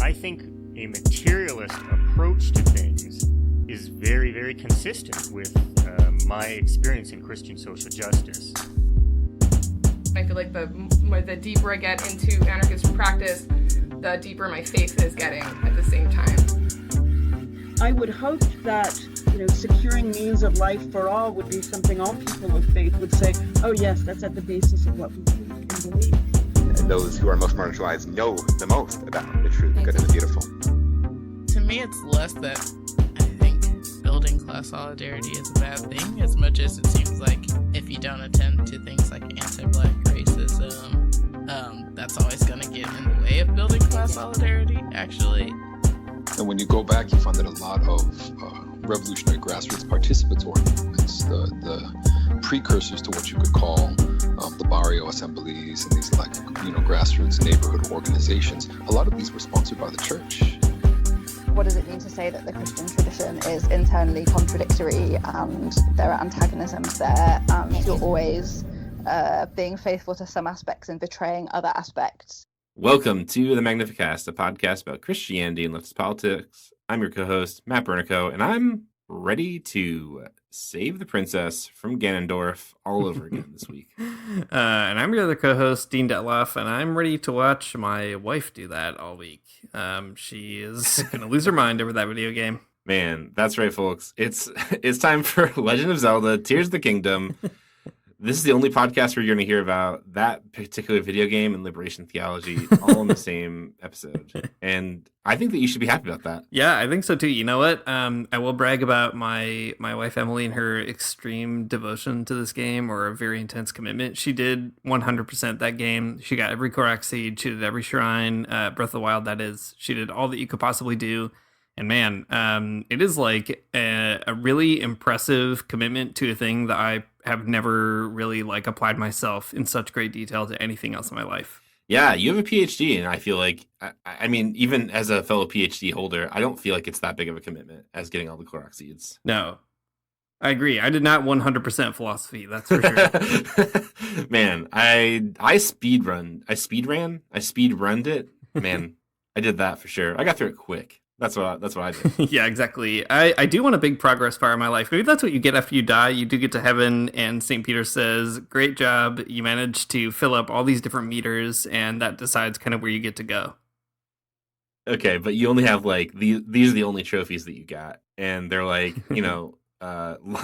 I think a materialist approach to things is very, very consistent with my experience in Christian social justice. I feel like the deeper I get into anarchist practice, the deeper my faith is getting at the same time. I would hope that, securing means of life for all would be something all people of faith would say, oh yes, that's at the basis of what we believe. Those who are most marginalized know the most about the true, the good, and the beautiful. To me, it's less that I think building class solidarity is a bad thing, as much as it seems like if you don't attend to things like anti-Black racism, that's always going to get in the way of building class solidarity, actually. And when you go back, you find that a lot of revolutionary grassroots participatory movements, the precursors to what you could call the barrio assemblies and these grassroots neighborhood organizations, a lot of these were sponsored by the church. What does it mean to say that the Christian tradition is internally contradictory and there are antagonisms there and you're always being faithful to some aspects and betraying other aspects? Welcome to the Magnificast, a podcast about Christianity and leftist politics. I'm your co-host, Matt Bernico, and I'm ready to save the princess from Ganondorf all over again this week. And I'm your other co-host, Dean Detloff, and I'm ready to watch my wife do that all week. She is going to lose her mind over that video game. Man, that's right, folks. It's time for Legend of Zelda, Tears of the Kingdom. This is the only podcast where you're going to hear about that particular video game and liberation theology all in the same episode. And I think that you should be happy about that. Yeah, I think so too. You know what? I will brag about my wife, Emily, and her extreme devotion to this game, or a very intense commitment. She did 100% that game. She got every Korok seed. She did every shrine, Breath of the Wild, that is. She did all that you could possibly do. And man, it is like a really impressive commitment to a thing that I have never really applied myself in such great detail to anything else in my life. Yeah, you have a PhD, and I feel like, I mean, even as a fellow PhD holder, I don't feel like it's that big of a commitment as getting all the Korok seeds. No, I agree. I did not 100% philosophy, that's for sure. Man, I speed runned it. Man, I did that for sure. I got through it quick. That's what I did. Yeah, exactly. I do want a big progress bar in my life. Maybe that's what you get after you die. You do get to heaven, and St. Peter says, great job. You managed to fill up all these different meters, and that decides kind of where you get to go. Okay, but you only have, these are the only trophies that you got. And they're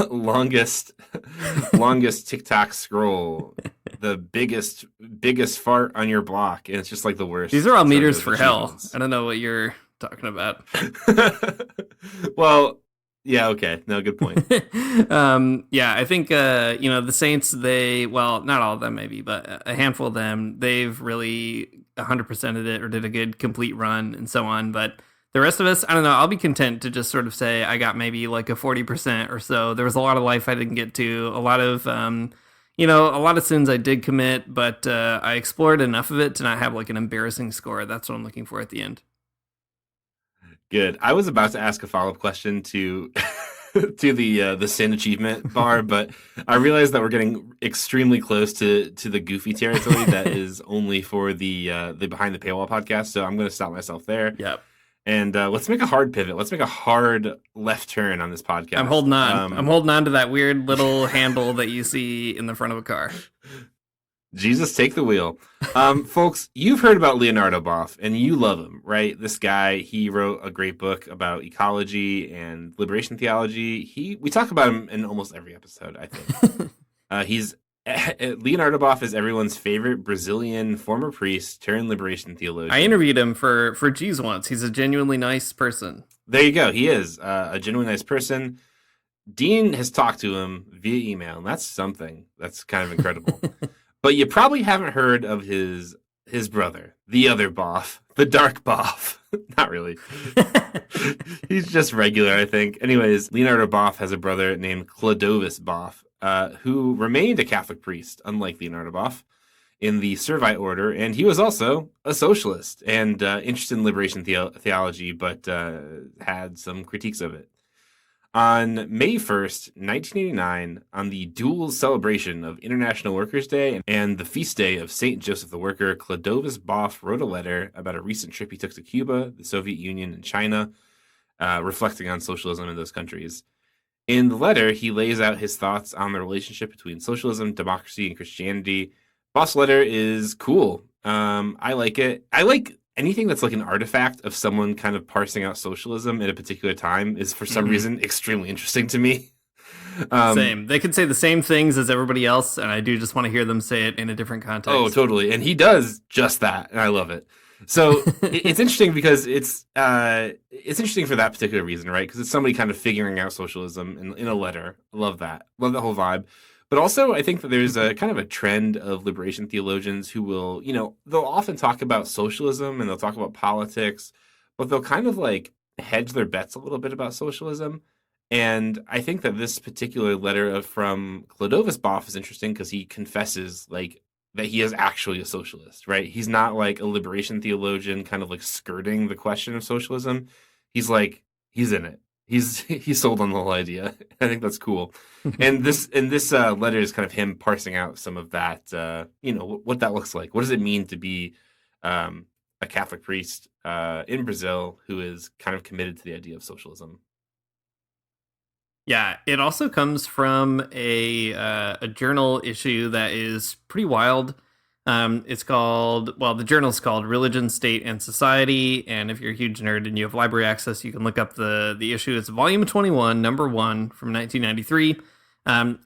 longest TikTok scroll, the biggest fart on your block. And it's just the worst. These are all meters for hell. I don't know what you're talking about. Well, yeah, okay. No, good point. Yeah, I think, the Saints, not all of them maybe, but a handful of them, they've really 100%ed it or did a good complete run and so on. But the rest of us, I don't know, I'll be content to just sort of say I got maybe a 40% or so. There was a lot of life I didn't get to, a lot of, a lot of sins I did commit, but I explored enough of it to not have an embarrassing score. That's what I'm looking for at the end. Good. I was about to ask a follow-up question to the sin achievement bar, but I realized that we're getting extremely close to the goofy territory that is only for the Behind the Paywall podcast. So I'm going to stop myself there. Yep. And let's make a hard pivot. Let's make a hard left turn on this podcast. I'm holding on. I'm holding on to that weird little handle that you see in the front of a car. Jesus, take the wheel. Folks, you've heard about Leonardo Boff, and you love him, right? This guy, he wrote a great book about ecology and liberation theology. We talk about him in almost every episode, I think. Leonardo Boff is everyone's favorite Brazilian former priest turned liberation theologian. I interviewed him for G's once. He's a genuinely nice person. There you go. He is a genuinely nice person. Dean has talked to him via email, and that's something. That's kind of incredible. But you probably haven't heard of his brother, the other Boff, the dark Boff. Not really. He's just regular, I think. Anyways, Leonardo Boff has a brother named Clodovis Boff, who remained a Catholic priest, unlike Leonardo Boff, in the Servite order. And he was also a socialist and interested in liberation theology, but had some critiques of it. On May 1st, 1989, on the dual celebration of International Workers' Day and the feast day of St. Joseph the Worker, Clodovis Boff wrote a letter about a recent trip he took to Cuba, the Soviet Union, and China, reflecting on socialism in those countries. In the letter, he lays out his thoughts on the relationship between socialism, democracy, and Christianity. Boff's letter is cool. I like it. I like anything that's like an artifact of someone kind of parsing out socialism at a particular time is for some reason extremely interesting to me. Same. They could say the same things as everybody else, and I do just want to hear them say it in a different context. Oh, totally. And he does just that, and I love it. So it's interesting because it's interesting for that particular reason, right? Because it's somebody kind of figuring out socialism in a letter. I love that. Love that whole vibe. But also, I think that there's a kind of a trend of liberation theologians who will, they'll often talk about socialism and they'll talk about politics, but they'll kind of like hedge their bets a little bit about socialism. And I think that this particular letter from Clodovis Boff is interesting because he confesses like that he is actually a socialist, right? He's not like a liberation theologian kind of like skirting the question of socialism. He's like, he's in it. He's sold on the whole idea. I think that's cool. And this letter is kind of him parsing out some of that, what that looks like. What does it mean to be a Catholic priest in Brazil who is kind of committed to the idea of socialism? Yeah, it also comes from a journal issue that is pretty wild. It's called, the journal's called Religion, State, and Society. And if you're a huge nerd and you have library access, you can look up the issue. It's volume 21, number 1 from 1993.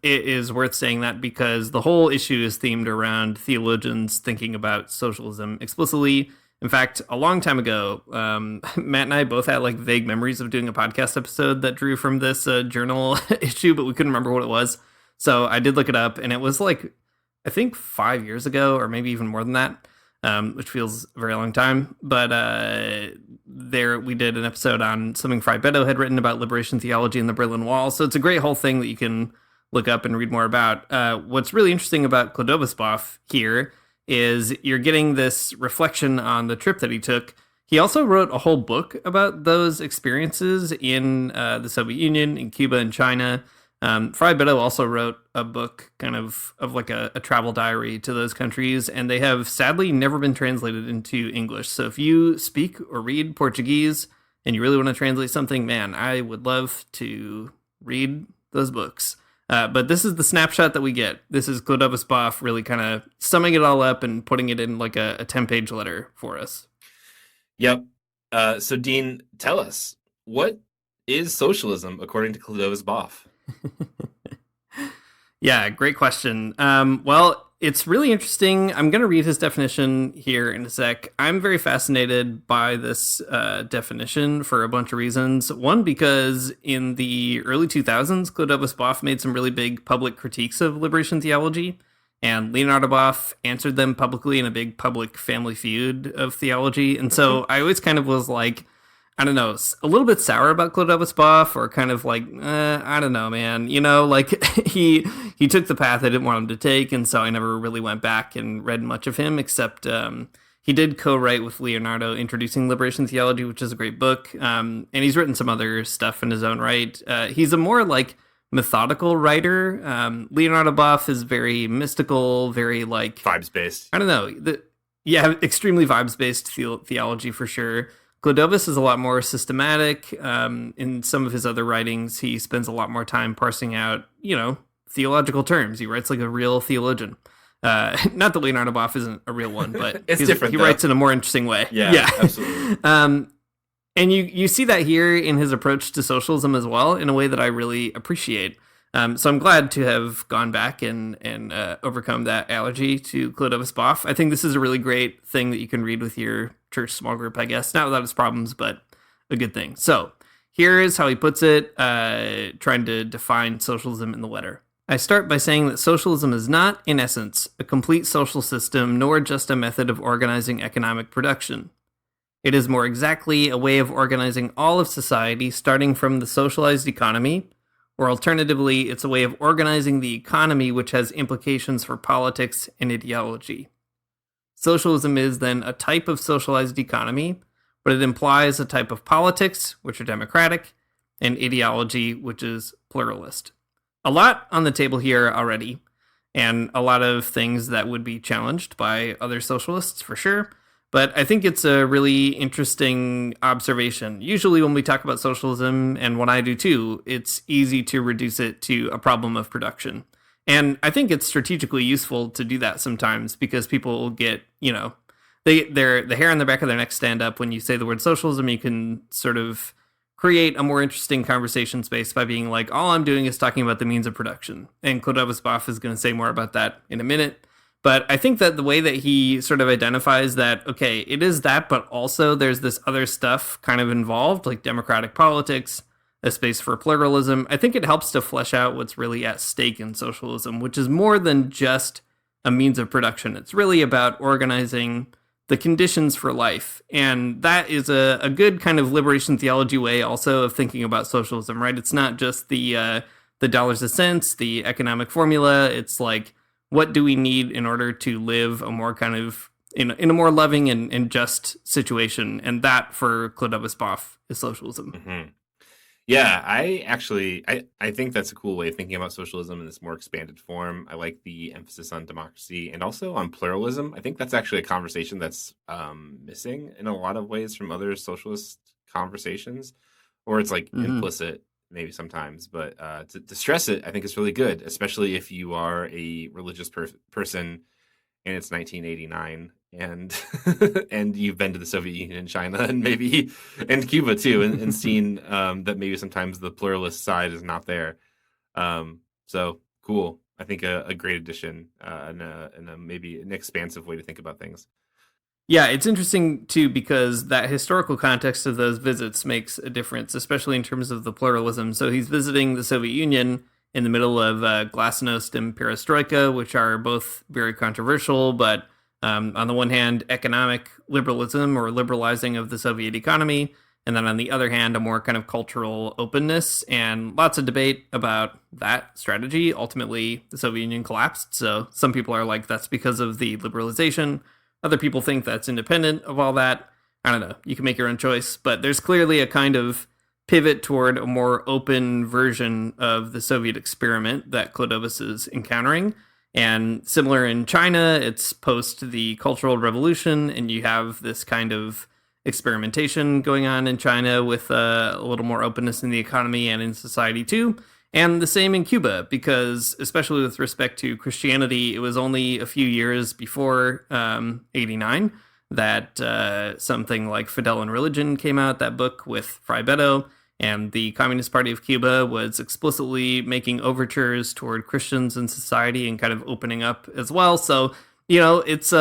It is worth saying that because the whole issue is themed around theologians thinking about socialism explicitly. In fact, a long time ago, Matt and I both had like vague memories of doing a podcast episode that drew from this journal issue, but we couldn't remember what it was. So I did look it up, and it was like, I think 5 years ago, or maybe even more than that, which feels a very long time. But we did an episode on something Fry Beddoe had written about liberation theology and the Berlin Wall. So it's a great whole thing that you can look up and read more about. What's really interesting about Clodovis Boff here is you're getting this reflection on the trip that he took. He also wrote a whole book about those experiences in the Soviet Union, in Cuba, and China. Fry Beddoe also wrote a book kind of like a travel diary to those countries, and they have sadly never been translated into English. So if you speak or read Portuguese and you really want to translate something, man, I would love to read those books. But this is the snapshot that we get. This is Clodovis Boff really kind of summing it all up and putting it in like a 10-page letter for us. Yep. So Dean, tell us, what is socialism according to Clodovis Boff? Yeah, great question. Well, it's really interesting. I'm going to read his definition here in a sec. I'm very fascinated by this definition for a bunch of reasons. One, because in the early 2000s, Clodovis Boff made some really big public critiques of liberation theology, and Leonardo Boff answered them publicly in a big public family feud of theology. And so I always kind of was like, I don't know, a little bit sour about Clodovis Boff, or kind of like, I don't know, man. Like he took the path I didn't want him to take, and so I never really went back and read much of him, except he did co-write with Leonardo Introducing Liberation Theology, which is a great book, and he's written some other stuff in his own right. He's a more like methodical writer. Leonardo Boff is very mystical, very like... vibes-based. I don't know. Extremely vibes-based theology for sure. Clodovis is a lot more systematic. In some of his other writings, he spends a lot more time parsing out, theological terms. He writes like a real theologian. Not that Leonardo Boff isn't a real one, but it's different. He writes in a more interesting way. Yeah. Absolutely. And you see that here in his approach to socialism as well, in a way that I really appreciate. So I'm glad to have gone back and overcome that allergy to Clodovis Boff. I think this is a really great thing that you can read with your church small group, I guess. Not without its problems, but a good thing. So here is how he puts it, trying to define socialism in the letter. I start by saying that socialism is not, in essence, a complete social system, nor just a method of organizing economic production. It is more exactly a way of organizing all of society, starting from the socialized economy, or alternatively, it's a way of organizing the economy which has implications for politics and ideology. Socialism is then a type of socialized economy, but it implies a type of politics, which are democratic, an ideology which is pluralist. A lot on the table here already, and a lot of things that would be challenged by other socialists for sure. But I think it's a really interesting observation. Usually when we talk about socialism, and what I do too, it's easy to reduce it to a problem of production. And I think it's strategically useful to do that sometimes because people get, the hair on the back of their neck stand up when you say the word socialism. You can sort of create a more interesting conversation space by being like, all I'm doing is talking about the means of production. And Clodovis Boff is going to say more about that in a minute. But I think that the way that he sort of identifies that, okay, it is that, but also there's this other stuff kind of involved, like democratic politics, a space for pluralism. I think it helps to flesh out what's really at stake in socialism, which is more than just a means of production. It's really about organizing the conditions for life. And that is a good kind of liberation theology way also of thinking about socialism, right? It's not just the dollars and cents, the economic formula. It's like, what do we need in order to live a more kind of in a more loving and just situation? And that, for Clodovis Boff, is socialism. Mm-hmm. Yeah, I think that's a cool way of thinking about socialism in this more expanded form. I like the emphasis on democracy and also on pluralism. I think that's actually a conversation that's missing in a lot of ways from other socialist conversations, or it's like implicit maybe sometimes. But to stress it, I think it's really good, especially if you are a religious person and it's 1989 and and you've been to the Soviet Union and China and Cuba too, and seen that maybe sometimes the pluralist side is not there. So cool. I think a great addition and a maybe an expansive way to think about things. Yeah, it's interesting too because that historical context of those visits makes a difference, especially in terms of the pluralism. So he's visiting the Soviet Union in the middle of glasnost and perestroika, which are both very controversial, but on the one hand, economic liberalism or liberalizing of the Soviet economy, and then on the other hand, a more kind of cultural openness, and lots of debate about that strategy. Ultimately, the Soviet Union collapsed, so some people are like, that's because of the liberalization. Other people think that's independent of all that. I don't know. You can make your own choice, but there's clearly a kind of pivot toward a more open version of the Soviet experiment that Clodovis is encountering. And similar in China, it's post the Cultural Revolution, and you have this kind of experimentation going on in China with a little more openness in the economy and in society too. And the same in Cuba, because especially with respect to Christianity, it was only a few years before 89 that something like Fidel and Religion came out, that book with Fray Beto. And the Communist Party of Cuba was explicitly making overtures toward Christians in society and kind of opening up as well. So, it's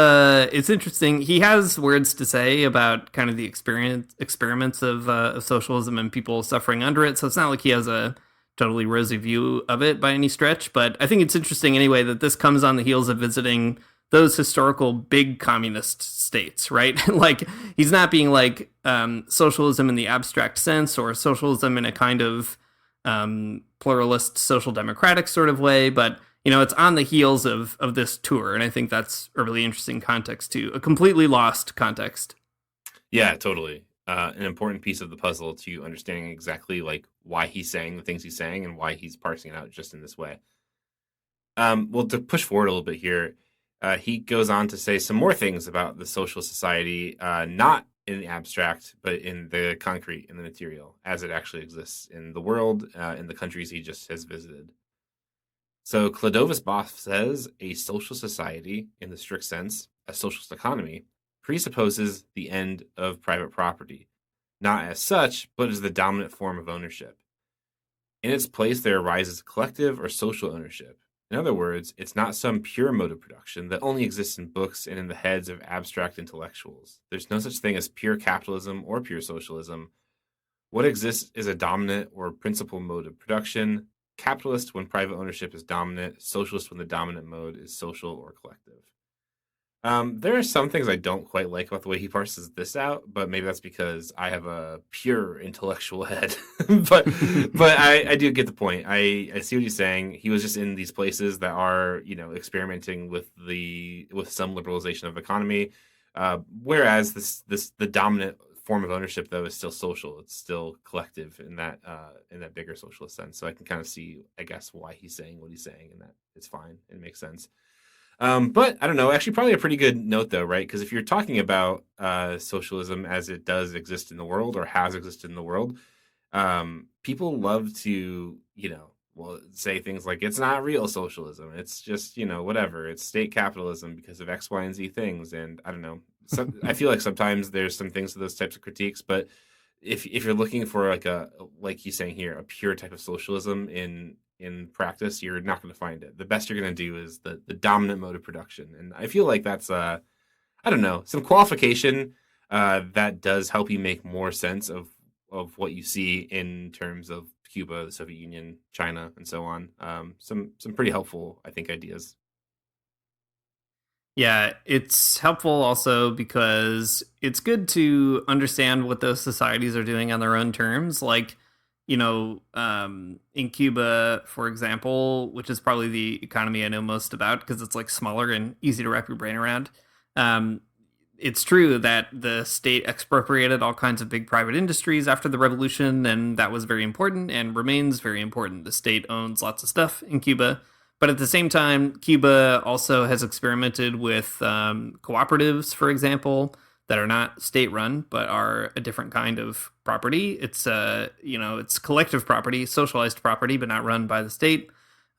interesting. He has words to say about kind of the experiments of socialism and people suffering under it. So it's not like he has a totally rosy view of it by any stretch. But I think it's interesting anyway that this comes on the heels of visiting those historical big communist states, right? Like, he's not being like socialism in the abstract sense or socialism in a kind of pluralist social democratic sort of way, but it's on the heels of this tour, and I think that's a really interesting context too, a completely lost context. Yeah, totally. An important piece of the puzzle to understanding exactly like why he's saying the things he's saying and why he's parsing it out just in this way. Well, to push forward a little bit here, he goes on to say some more things about the social society, not in the abstract, but in the concrete, in the material, as it actually exists in the world, in the countries he just has visited. So Clodovis Boff says a social society, in the strict sense, a socialist economy, presupposes the end of private property, not as such, but as the dominant form of ownership. In its place, there arises collective or social ownership. In other words, it's not some pure mode of production that only exists in books and in the heads of abstract intellectuals. There's no such thing as pure capitalism or pure socialism. What exists is a dominant or principal mode of production, capitalist when private ownership is dominant, socialist when the dominant mode is social or collective. There are some things I don't quite like about the way he parses this out, but maybe that's because I have a pure intellectual head. but I do get the point. I see what he's saying. He was just in these places that are, experimenting with some liberalization of the economy, whereas the dominant form of ownership, though, is still social. It's still collective in that bigger socialist sense. So I can kind of see, I guess, why he's saying what he's saying, and that it's fine. It makes sense. But I don't know. Actually, probably a pretty good note, though, right? Because if you're talking about socialism as it does exist in the world or has existed in the world, people love to, say things like it's not real socialism. It's just, whatever. It's state capitalism because of X, Y, and Z things. And I don't know. I feel like sometimes there's some things to those types of critiques, but if you're looking for like he's saying here, a pure type of socialism in practice, you're not going to find it. The best you're going to do is the dominant mode of production. And I feel like that's, I don't know, some qualification that does help you make more sense of what you see in terms of Cuba, the Soviet Union, China, and so on. Some pretty helpful, I think, ideas. Yeah, it's helpful also because it's good to understand what those societies are doing on their own terms. Like, in Cuba, for example, which is probably the economy I know most about because it's like smaller and easy to wrap your brain around. It's true that the state expropriated all kinds of big private industries after the revolution, and that was very important and remains very important. The state owns lots of stuff in Cuba. But at the same time, Cuba also has experimented with cooperatives, for example, that are not state-run, but are a different kind of property. It's, it's collective property, socialized property, but not run by the state.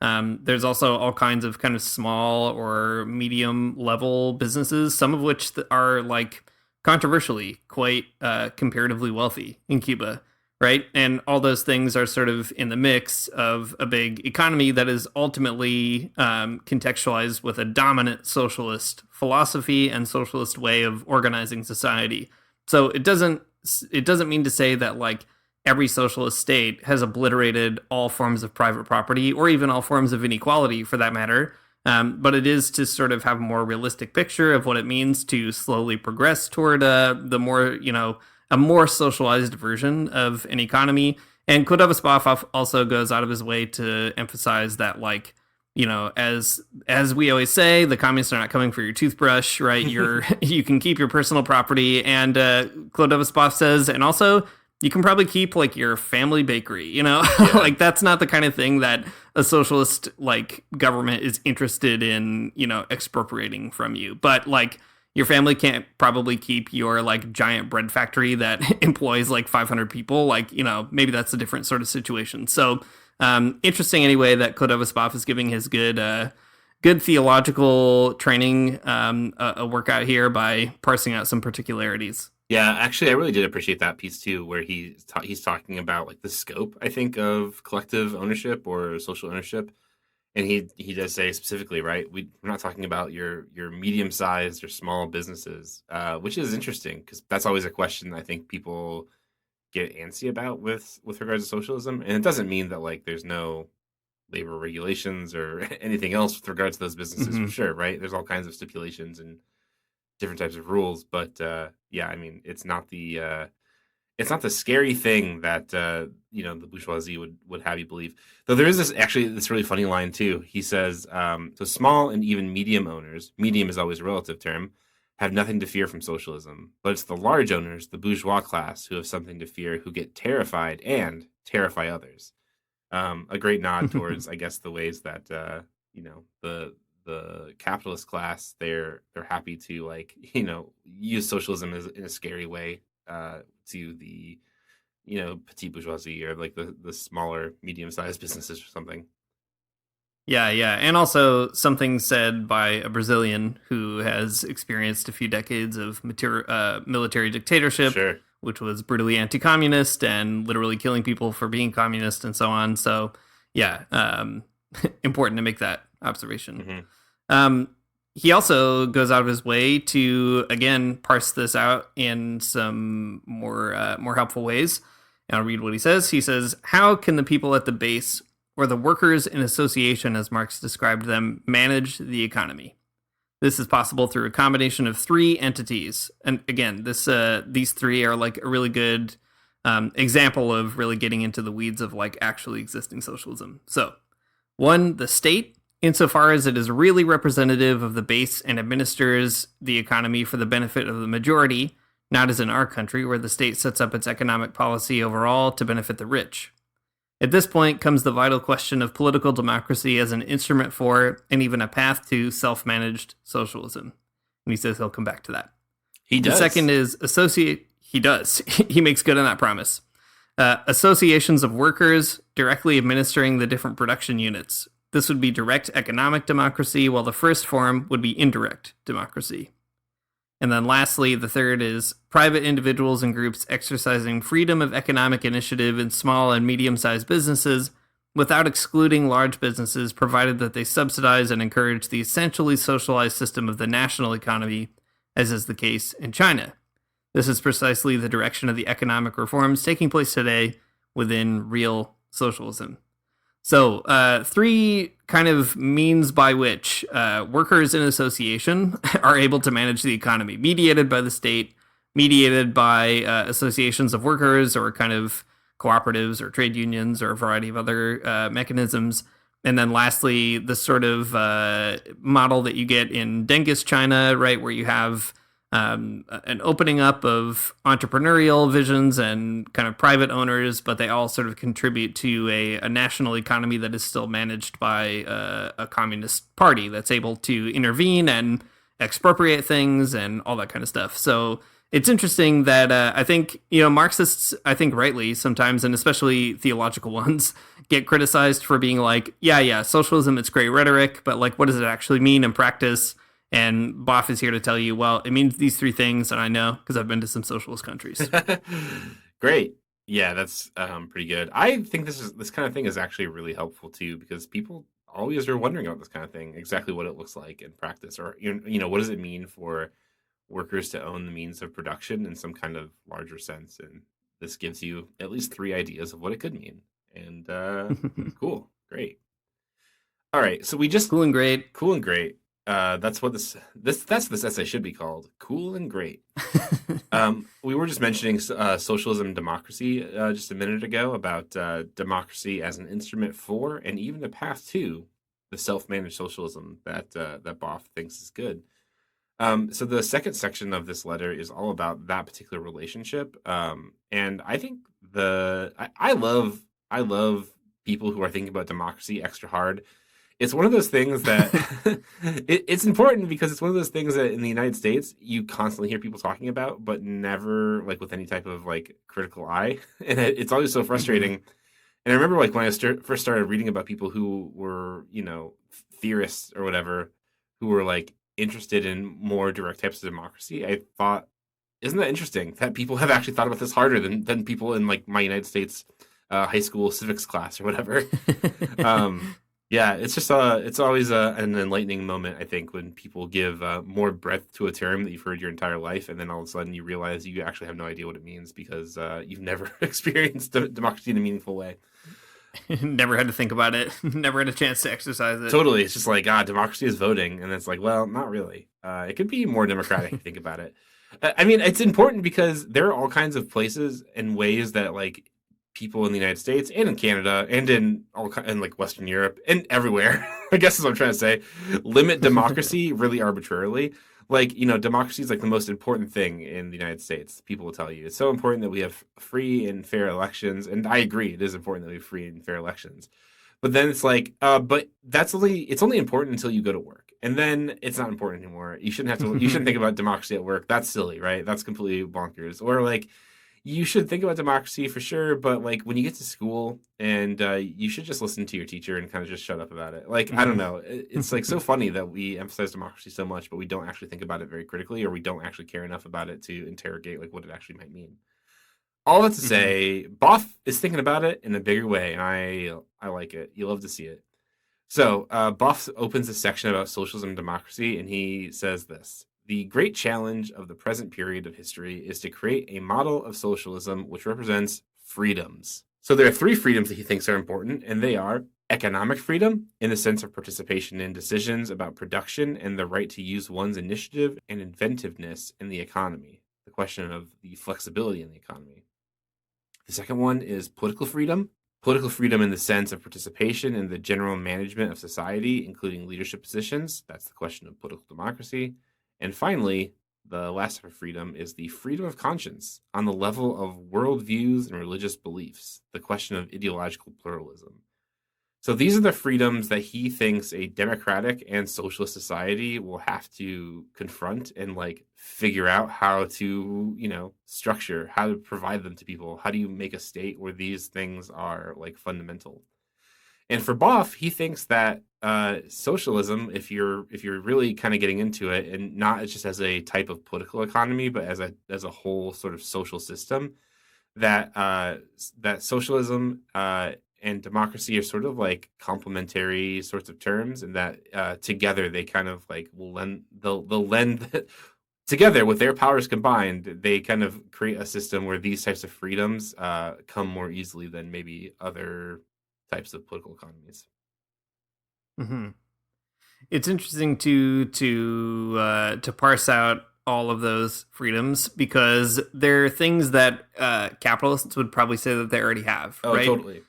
There's also all kinds of kind of small or medium-level businesses, some of which are, like, controversially quite comparatively wealthy in Cuba. Right. And all those things are sort of in the mix of a big economy that is ultimately contextualized with a dominant socialist philosophy and socialist way of organizing society. So it doesn't mean to say that like every socialist state has obliterated all forms of private property or even all forms of inequality for that matter. But it is to sort of have a more realistic picture of what it means to slowly progress toward the more, a more socialized version of an economy. And Clodovis Boff also goes out of his way to emphasize that, like, as we always say, the communists are not coming for your toothbrush, right? You can keep your personal property. And Clodovis Boff says, and also you can probably keep like your family bakery, Yeah. Like that's not the kind of thing that a socialist like government is interested in, expropriating from you. But like, your family can't probably keep your like giant bread factory that employs like 500 people. Like, maybe that's a different sort of situation. So interesting anyway that Clodovis Boff is giving his good theological training a workout here by parsing out some particularities. Yeah, actually, I really did appreciate that piece too, where he's talking about like the scope, I think, of collective ownership or social ownership. And he does say specifically, right, we're not talking about your medium-sized or small businesses, which is interesting because that's always a question I think people get antsy about with regards to socialism. And it doesn't mean that like there's no labor regulations or anything else with regards to those businesses, for sure, right? There's all kinds of stipulations and different types of rules. But yeah, I mean, it's not the scary thing that the bourgeoisie would have you believe. Though there is this really funny line too. He says, so small and even medium owners, medium is always a relative term, have nothing to fear from socialism. But it's the large owners, the bourgeois class, who have something to fear, who get terrified and terrify others. A great nod towards, I guess, the ways that the capitalist class, they're happy to like, use socialism in a scary way. To the, petite bourgeoisie or like the smaller, medium-sized businesses or something. Yeah. And also something said by a Brazilian who has experienced a few decades of military dictatorship, sure, which was brutally anti-communist and literally killing people for being communist and so on. So, yeah, important to make that observation. He also goes out of his way to, again, parse this out in some more helpful ways. And I'll read what he says. He says, how can the people at the base, or the workers in association, as Marx described them, manage the economy? This is possible through a combination of three entities. And again, these three are like a really good example of really getting into the weeds of like actually existing socialism. So, one, the state, insofar as it is really representative of the base and administers the economy for the benefit of the majority. not as in our country where the state sets up its economic policy overall to benefit the rich. At this point comes the vital question of political democracy as an instrument for, and even a path to, self-managed socialism. And he says he'll come back to that. He does. The second is he does. He makes good on that promise. Associations of workers directly administering the different production units. This would be direct economic democracy, while the first form would be indirect democracy. And then lastly, the third is private individuals and groups exercising freedom of economic initiative in small and medium-sized businesses without excluding large businesses, provided that they subsidize and encourage the essentially socialized system of the national economy, as is the case in China. This is precisely the direction of the economic reforms taking place today within real socialism. So, three kind of means by which workers in association are able to manage the economy, mediated by the state, mediated by associations of workers or kind of cooperatives or trade unions or a variety of other mechanisms. And then lastly, the sort of model that you get in Dengist China, right, where you have an opening up of entrepreneurial visions and kind of private owners, but they all sort of contribute to a national economy that is still managed by a communist party that's able to intervene and expropriate things and all that kind of stuff. So it's interesting that I think, Marxists, I think rightly sometimes, and especially theological ones, get criticized for being like, yeah, socialism, it's great rhetoric, but like, what does it actually mean in practice? And Boff is here to tell you, well, it means these three things, and I know because I've been to some socialist countries. Great. Yeah, that's pretty good. I think this kind of thing is actually really helpful too, because people always are wondering about this kind of thing, exactly what it looks like in practice, or what does it mean for workers to own the means of production in some kind of larger sense. And this gives you at least three ideas of what it could mean. And cool, great. All right, so we just cool and great. That's what this essay should be called. Cool and great. We were just mentioning socialism and democracy just a minute ago, about democracy as an instrument for and even a path to the self-managed socialism that Boff thinks is good. So the second section of this letter is all about that particular relationship. And I think I love people who are thinking about democracy extra hard. It's one of those things that it's important because it's one of those things that in the United States you constantly hear people talking about, but never like with any type of like critical eye. And it's always so frustrating. And I remember like when I first started reading about people who were, theorists or whatever, who were like interested in more direct types of democracy, I thought, isn't that interesting that people have actually thought about this harder than people in like my United States high school civics class or whatever. Yeah, it's just it's always an enlightening moment, I think, when people give more breadth to a term that you've heard your entire life, and then all of a sudden you realize you actually have no idea what it means because you've never experienced democracy in a meaningful way. Never had to think about it. Never had a chance to exercise it. Totally. It's just like, democracy is voting. And it's like, well, not really. It could be more democratic if you think about it. I mean, it's important because there are all kinds of places and ways that like people in the United States and in Canada and in like Western Europe and everywhere, I guess is what I'm trying to say, limit democracy really arbitrarily. Like, democracy is like the most important thing in the United States. People will tell you it's so important that we have free and fair elections. And I agree, it is important that we have free and fair elections. But then it's like, but it's only important until you go to work. And then it's not important anymore. You shouldn't think about democracy at work. That's silly, right? That's completely bonkers. Or like, you should think about democracy for sure, but like when you get to school and you should just listen to your teacher and kind of just shut up about it. Like, I don't know. It's like so funny that we emphasize democracy so much, but we don't actually think about it very critically, or we don't actually care enough about it to interrogate like what it actually might mean. All that to say, Boff is thinking about it in a bigger way, and I like it. You love to see it. So Boff opens a section about socialism and democracy, and he says this. The great challenge of the present period of history is to create a model of socialism which represents freedoms. So there are three freedoms that he thinks are important, and they are economic freedom, in the sense of participation in decisions about production and the right to use one's initiative and inventiveness in the economy, the question of the flexibility in the economy. The second one is political freedom in the sense of participation in the general management of society, including leadership positions. That's the question of political democracy. And finally, the last type of freedom is the freedom of conscience on the level of worldviews and religious beliefs, the question of ideological pluralism. So these are the freedoms that he thinks a democratic and socialist society will have to confront and like figure out how to, structure, how to provide them to people. How do you make a state where these things are like fundamental? And for Boff, he thinks that socialism, if you're really kind of getting into it, and not just as a type of political economy, but as a whole sort of social system, that that socialism and democracy are sort of like complementary sorts of terms, and that together they kind of like they'll lend together with their powers combined, they kind of create a system where these types of freedoms come more easily than maybe other types of political economies. Mm-hmm. It's interesting to parse out all of those freedoms, because they're things that capitalists would probably say that they already have. Oh, right? Totally.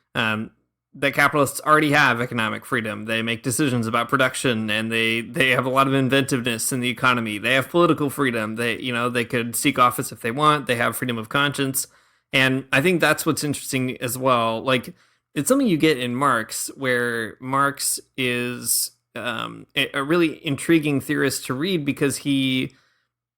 That capitalists already have economic freedom. They make decisions about production, and they have a lot of inventiveness in the economy. They have political freedom. They could seek office if they want. They have freedom of conscience. And I think that's what's interesting as well. Like, it's something you get in Marx, where Marx is a really intriguing theorist to read, because he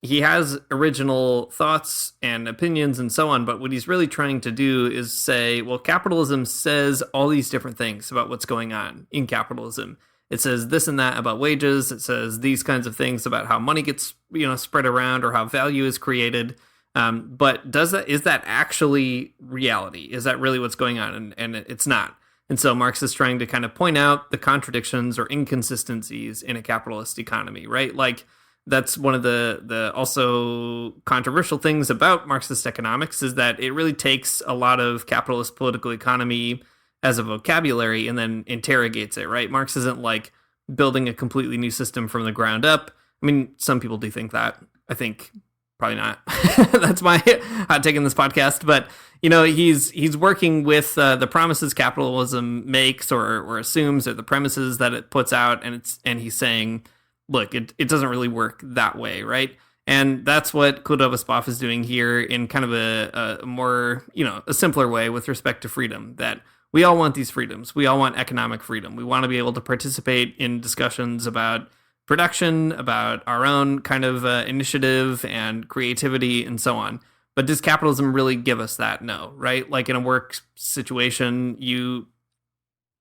has original thoughts and opinions and so on, but what he's really trying to do is say, well, capitalism says all these different things about what's going on in capitalism. It says this and that about wages. It says these kinds of things about how money gets, spread around, or how value is created. But is that actually reality? Is that really what's going on? And it's not. And so Marx is trying to kind of point out the contradictions or inconsistencies in a capitalist economy, right? Like, that's one of the also controversial things about Marxist economics, is that it really takes a lot of capitalist political economy as a vocabulary and then interrogates it, right? Marx isn't like building a completely new system from the ground up. I mean, some people do think that. I think probably not. That's my hot take in this podcast. But, he's working with the promises capitalism makes or assumes, or the premises that it puts out, and he's saying, look, it doesn't really work that way, right? And that's what Clodovis Boff is doing here in kind of a more, a simpler way with respect to freedom, that we all want these freedoms. We all want economic freedom. We want to be able to participate in discussions about production, about our own kind of initiative and creativity and so on. But does capitalism really give us that? No, right? Like in a work situation, you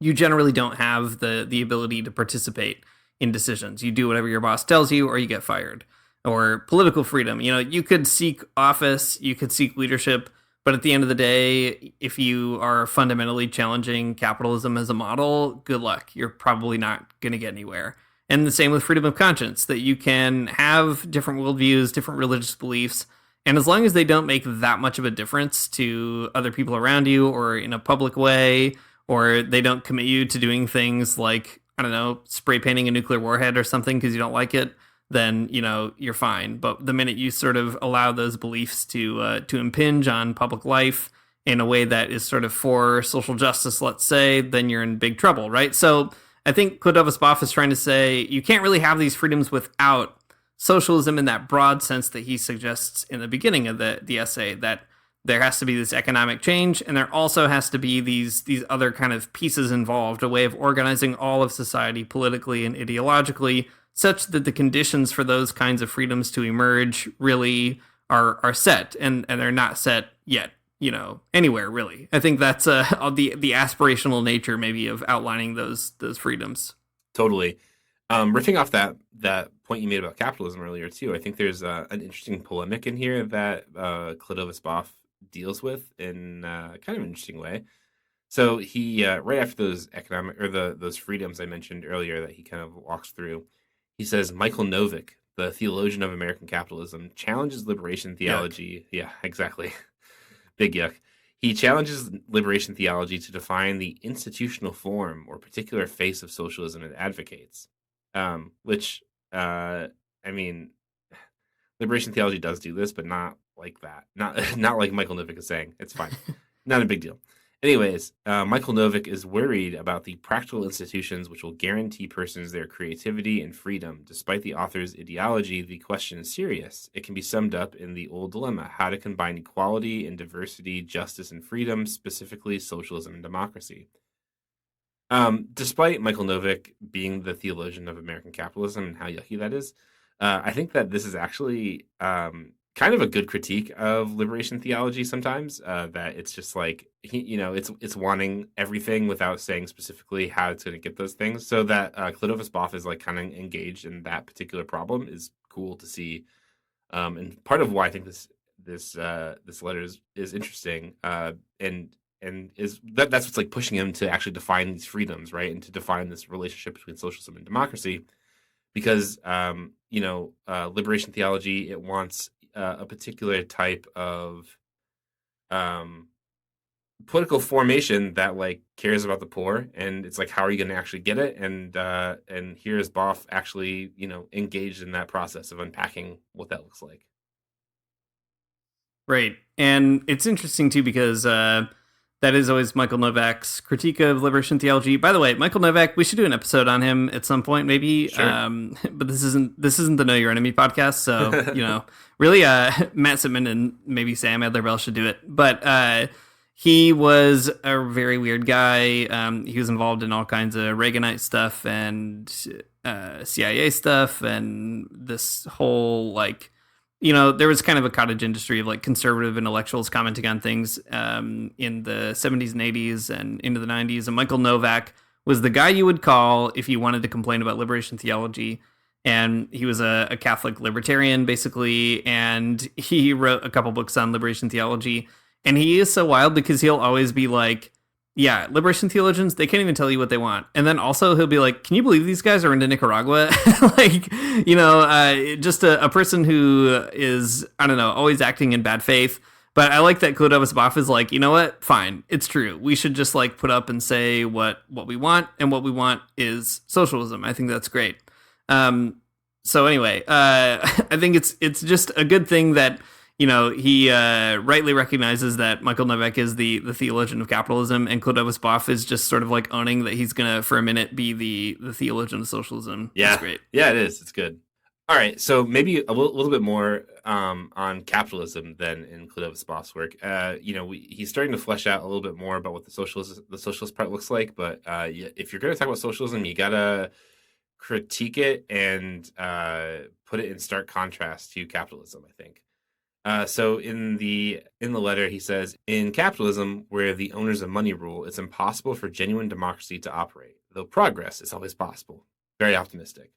generally don't have the ability to participate in decisions. You do whatever your boss tells you, or you get fired. Or political freedom. You could seek office, you could seek leadership, but at the end of the day, if you are fundamentally challenging capitalism as a model, good luck. You're probably not going to get anywhere. And the same with freedom of conscience, that you can have different worldviews, different religious beliefs, and as long as they don't make that much of a difference to other people around you or in a public way, or they don't commit you to doing things like, I don't know, spray painting a nuclear warhead or something because you don't like it, then, you're fine. But the minute you sort of allow those beliefs to impinge on public life in a way that is sort of for social justice, let's say, then you're in big trouble, right? So I think Clodovis Boff is trying to say you can't really have these freedoms without socialism in that broad sense that he suggests in the beginning of the essay, that there has to be this economic change, and there also has to be these other kind of pieces involved, a way of organizing all of society politically and ideologically, such that the conditions for those kinds of freedoms to emerge really are set, and they're not set yet, anywhere really. I think that's the aspirational nature maybe of outlining those freedoms. Totally. Riffing off that point you made about capitalism earlier too, I think there's an interesting polemic in here that Clodovis Boff deals with in kind of an interesting way. So he right after those economic or those freedoms I mentioned earlier that he kind of walks through, he says Michael Novick, the theologian of American capitalism, challenges liberation theology. Yuck. Yeah, exactly. Big yuck. He challenges liberation theology to define the institutional form or particular face of socialism it advocates. Which, I mean, liberation theology does do this, but not like that. Not like Michael Novick is saying. It's fine. Not a big deal. Anyways, Michael Novick is worried about the practical institutions which will guarantee persons their creativity and freedom. Despite the author's ideology, the question is serious. It can be summed up in the old dilemma: how to combine equality and diversity, justice and freedom, specifically socialism and democracy. Despite Michael Novick being the theologian of American capitalism and how yucky that is, I think that this is actually kind of a good critique of liberation theology sometimes, that it's just like, it's wanting everything without saying specifically how it's going to get those things. So that Clodovis Boff is like kind of engaged in that particular problem is cool to see. And part of why I think this letter is interesting, and is that's what's like pushing him to actually define these freedoms, right? And to define this relationship between socialism and democracy, because liberation theology, it wants a particular type of political formation that like cares about the poor, and it's like, how are you going to actually get it? And here is Boff actually engaged in that process of unpacking what that looks like. Right, and it's interesting too because that is always Michael Novak's critique of liberation theology. By the way, Michael Novak, we should do an episode on him at some point, maybe. Sure. But this isn't the Know Your Enemy podcast, so really, Matt Sitman and maybe Sam Adler-Bell should do it. But he was a very weird guy. He was involved in all kinds of Reaganite stuff and CIA stuff, and this whole there was kind of a cottage industry of like conservative intellectuals commenting on things in the 70s and 80s and into the 90s. And Michael Novak was the guy you would call if you wanted to complain about liberation theology. And he was a Catholic libertarian, basically. And he wrote a couple books on liberation theology. And he is so wild because he'll always be like, yeah, liberation theologians, they can't even tell you what they want. And then also he'll be like, can you believe these guys are into Nicaragua? Just a person who is, I don't know, always acting in bad faith. But I like that Clodovis Boff is like, you know what? Fine. It's true. We should just like put up and say what we want. And what we want is socialism. I think that's great. So anyway, I think it's just a good thing that, he rightly recognizes that Michael Novak is the theologian of capitalism, and Clodovis Boff is just sort of like owning that he's going to, for a minute, be the theologian of socialism. Yeah. That's great. Yeah, it is. It's good. All right. So maybe a little bit more on capitalism than in Clodovis Boff's work. He's starting to flesh out a little bit more about what the socialist part looks like. But if you're going to talk about socialism, you got to critique it and put it in stark contrast to capitalism, I think. So in the letter, he says, in capitalism, where the owners of money rule, it's impossible for genuine democracy to operate, though progress is always possible. Very optimistic.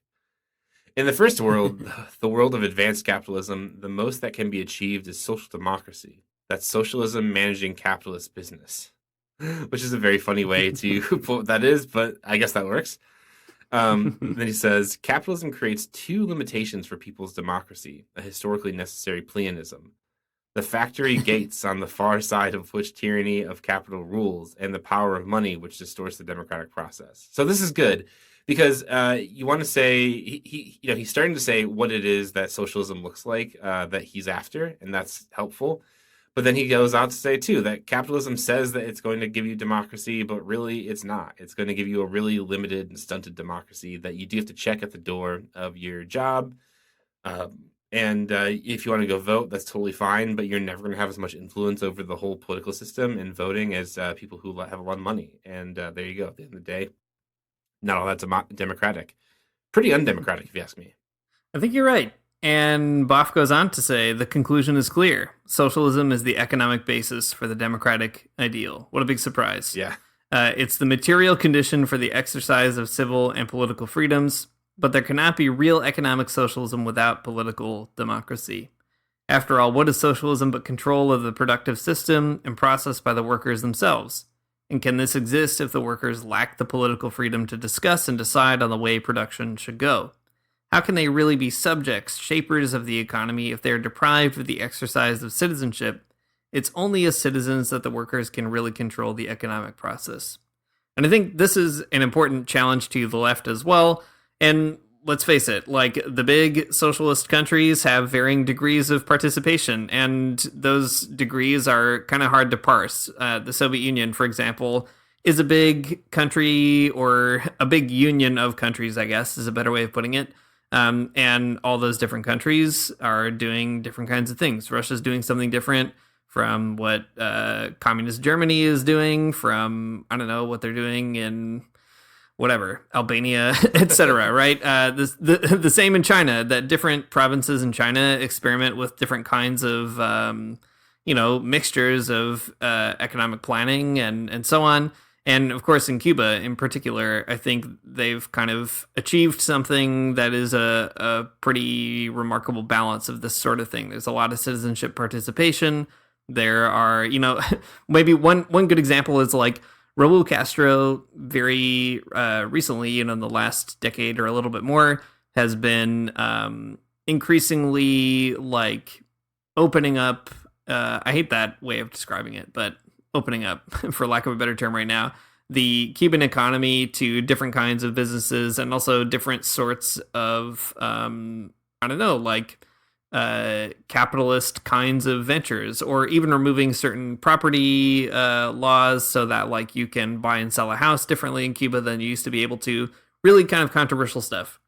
In the first world, the world of advanced capitalism, the most that can be achieved is social democracy. That's socialism managing capitalist business, which is a very funny way to put what that is, but I guess that works. Then he says, capitalism creates two limitations for people's democracy, a historically necessary pleonasm. The factory gates on the far side of which tyranny of capital rules, and the power of money which distorts the democratic process. So this is good because you want to say, he's starting to say what it is that socialism looks like, that he's after, and that's helpful. But then he goes on to say, too, that capitalism says that it's going to give you democracy, but really it's not. It's going to give you a really limited and stunted democracy that you do have to check at the door of your job. And if you want to go vote, that's totally fine, but you're never going to have as much influence over the whole political system and voting as people who have a lot of money. And there you go. At the end of the day, not all that democratic. Pretty undemocratic, if you ask me. I think you're right. And Boff goes on to say, the conclusion is clear. Socialism is the economic basis for the democratic ideal. What a big surprise. Yeah. It's the material condition for the exercise of civil and political freedoms, but there cannot be real economic socialism without political democracy. After all, what is socialism but control of the productive system and processed by the workers themselves? And can this exist if the workers lack the political freedom to discuss and decide on the way production should go? How can they really be subjects, shapers of the economy, if they are deprived of the exercise of citizenship? It's only as citizens that the workers can really control the economic process. And I think this is an important challenge to the left as well. And let's face it, like the big socialist countries have varying degrees of participation, and those degrees are kind of hard to parse. The Soviet Union, for example, is a big country, or a big union of countries, I guess is a better way of putting it. And all those different countries are doing different kinds of things. Russia's doing something different from what communist Germany is doing, from, I don't know, what they're doing in whatever, Albania, etc. Right? The same in China, that different provinces in China experiment with different kinds of, mixtures of economic planning and so on. And of course, in Cuba in particular, I think they've kind of achieved something that is a pretty remarkable balance of this sort of thing. There's a lot of citizenship participation. There are, maybe one good example is like Raul Castro very recently, in the last decade or a little bit more, has been increasingly like opening up. I hate that way of describing it, but opening up, for lack of a better term right now, the Cuban economy to different kinds of businesses and also different sorts of, capitalist kinds of ventures, or even removing certain property laws so that like you can buy and sell a house differently in Cuba than you used to be able to. Really kind of controversial stuff.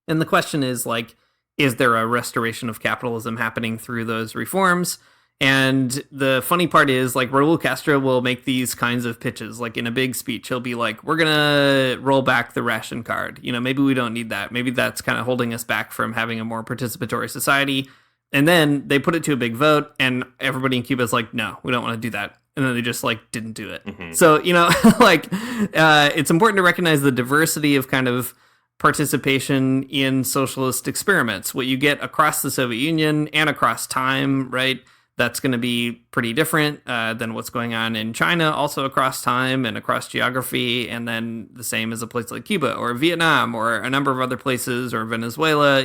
And the question is like, is there a restoration of capitalism happening through those reforms? And the funny part is, like, Raul Castro will make these kinds of pitches, like in a big speech. He'll be like, we're going to roll back the ration card. Maybe we don't need that. Maybe that's kind of holding us back from having a more participatory society. And then they put it to a big vote, and everybody in Cuba is like, no, we don't want to do that. And then they just like didn't do it. Mm-hmm. So, it's important to recognize the diversity of kind of participation in socialist experiments. What you get across the Soviet Union and across time, right? That's going to be pretty different than what's going on in China, also across time and across geography, and then the same as a place like Cuba or Vietnam or a number of other places, or Venezuela.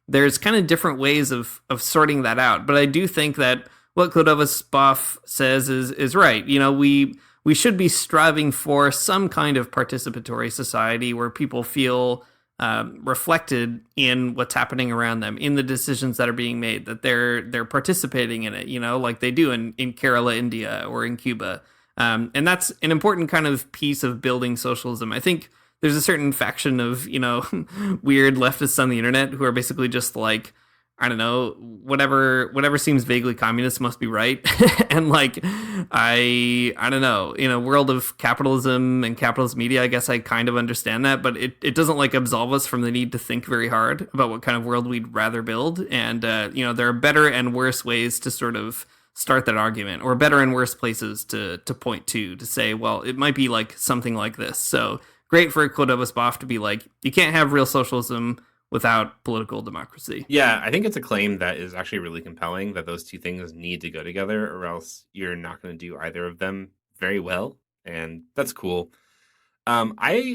There's kind of different ways of sorting that out. But I do think that what Clodovis Boff says is right. We should be striving for some kind of participatory society where people feel reflected in what's happening around them, in the decisions that are being made, that they're participating in it, like they do in Kerala, India, or in Cuba. And that's an important kind of piece of building socialism. I think there's a certain faction of, weird leftists on the internet who are basically just like, I don't know, whatever seems vaguely communist must be right. And like, I don't know, in a world of capitalism and capitalist media, I guess I kind of understand that, but it doesn't like absolve us from the need to think very hard about what kind of world we'd rather build. And, there are better and worse ways to sort of start that argument, or better and worse places to point to say, well, it might be like something like this. So great for Clodovis Boff to be like, you can't have real socialism without political democracy. Yeah, I think it's a claim that is actually really compelling, that those two things need to go together, or else you're not going to do either of them very well. And that's cool. I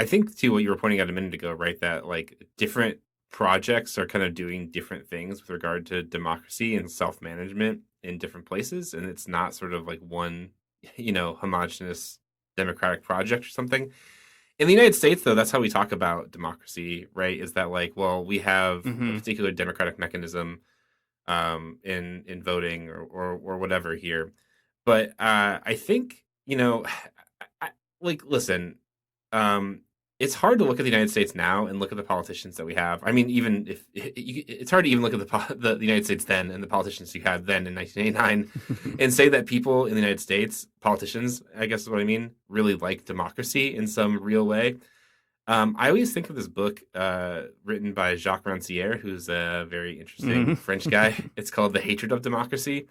think too, what you were pointing out a minute ago, right, that like different projects are kind of doing different things with regard to democracy and self-management in different places. And it's not sort of like one, homogenous democratic project or something. In the United States, though, that's how we talk about democracy, right? Is that like, well, we have a particular democratic mechanism in voting or whatever here. But I think, listen, it's hard to look at the United States now and look at the politicians that we have. I mean, even if it's hard to even look at the United States then and the politicians you had then in 1989 and say that people in the United States, politicians, I guess is what I mean, really like democracy in some real way. I always think of this book written by Jacques Rancière, who's a very interesting French guy. It's called The Hatred of Democracy.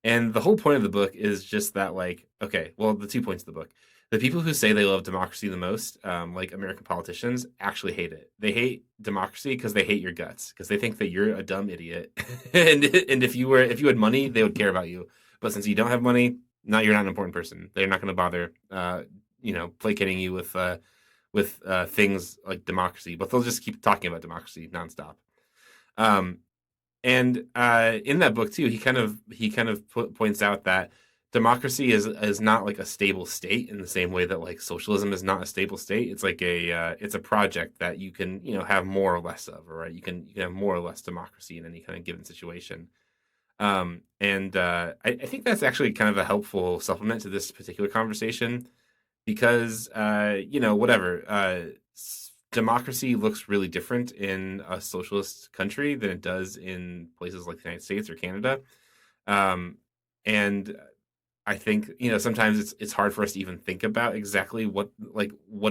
And the whole point of the book is just that, like, okay, well, the 2 points of the book. The people who say they love democracy the most, like American politicians, actually hate it. They hate democracy because they hate your guts, because they think that you're a dumb idiot. and if you had money, they would care about you. But since you don't have money, you're not an important person. They're not going to bother, placating you with things like democracy. But they'll just keep talking about democracy nonstop. And in that book too, he kind of points out that democracy is not like a stable state in the same way that like socialism is not a stable state. It's like it's a project that you can have more or less of, right? You can have more or less democracy in any kind of given situation. I think that's actually kind of a helpful supplement to this particular conversation because democracy looks really different in a socialist country than it does in places like the United States or Canada. And I think sometimes it's hard for us to even think about exactly what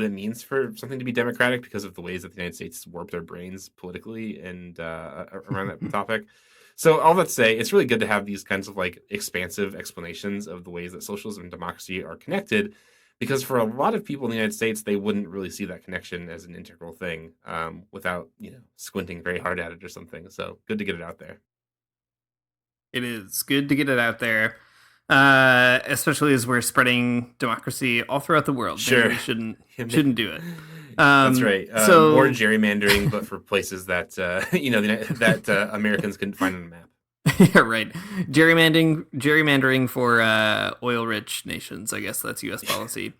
it means for something to be democratic because of the ways that the United States warp their brains politically and around that topic. So all that to say, it's really good to have these kinds of like expansive explanations of the ways that socialism and democracy are connected, because for a lot of people in the United States, they wouldn't really see that connection as an integral thing without squinting very hard at it or something. So good to get it out there. It is good to get it out there, especially as we're spreading democracy all throughout the world. Sure, maybe we shouldn't do it. That's right. So more gerrymandering, but for places that that Americans couldn't find on the map. Yeah, right. Gerrymandering for oil-rich nations. I guess that's U.S. policy.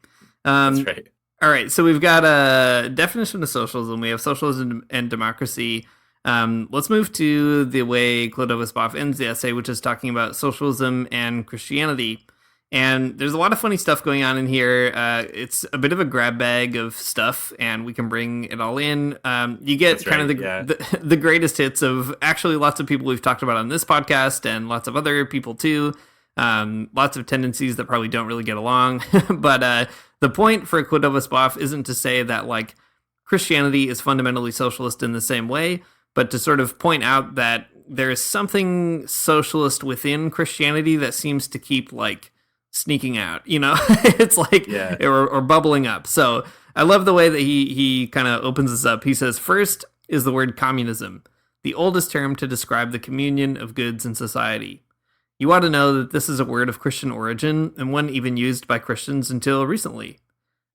That's right. All right. So we've got a definition of socialism. We have socialism and democracy. Let's move to the way Clodovis Boff ends the essay, which is talking about socialism and Christianity. And there's a lot of funny stuff going on in here. It's a bit of a grab bag of stuff, and we can bring it all in. You get the greatest hits of actually lots of people we've talked about on this podcast and lots of other people too. Lots of tendencies that probably don't really get along. But the point for Clodovis Boff isn't to say that like Christianity is fundamentally socialist in the same way, but to sort of point out that there is something socialist within Christianity that seems to keep like sneaking out, it's like, or bubbling up. So I love the way that he kind of opens this up. He says, first is the word communism, the oldest term to describe the communion of goods in society. You ought to know that this is a word of Christian origin and one even used by Christians until recently.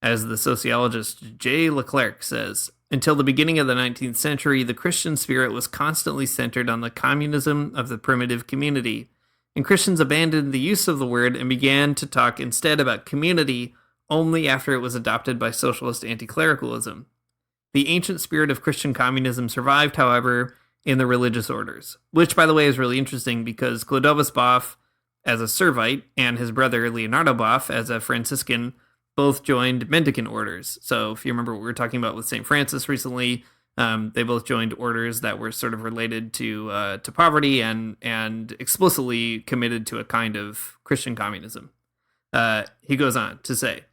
As the sociologist J. Leclerc says, until the beginning of the 19th century, the Christian spirit was constantly centered on the communism of the primitive community. And Christians abandoned the use of the word and began to talk instead about community only after it was adopted by socialist anti-clericalism. The ancient spirit of Christian communism survived, however, in the religious orders, which, by the way, is really interesting because Clodovis Boff, as a Servite, and his brother Leonardo Boff, as a Franciscan, both joined mendicant orders. So if you remember what we were talking about with St. Francis recently, they both joined orders that were sort of related to poverty and explicitly committed to a kind of Christian communism. He goes on to say,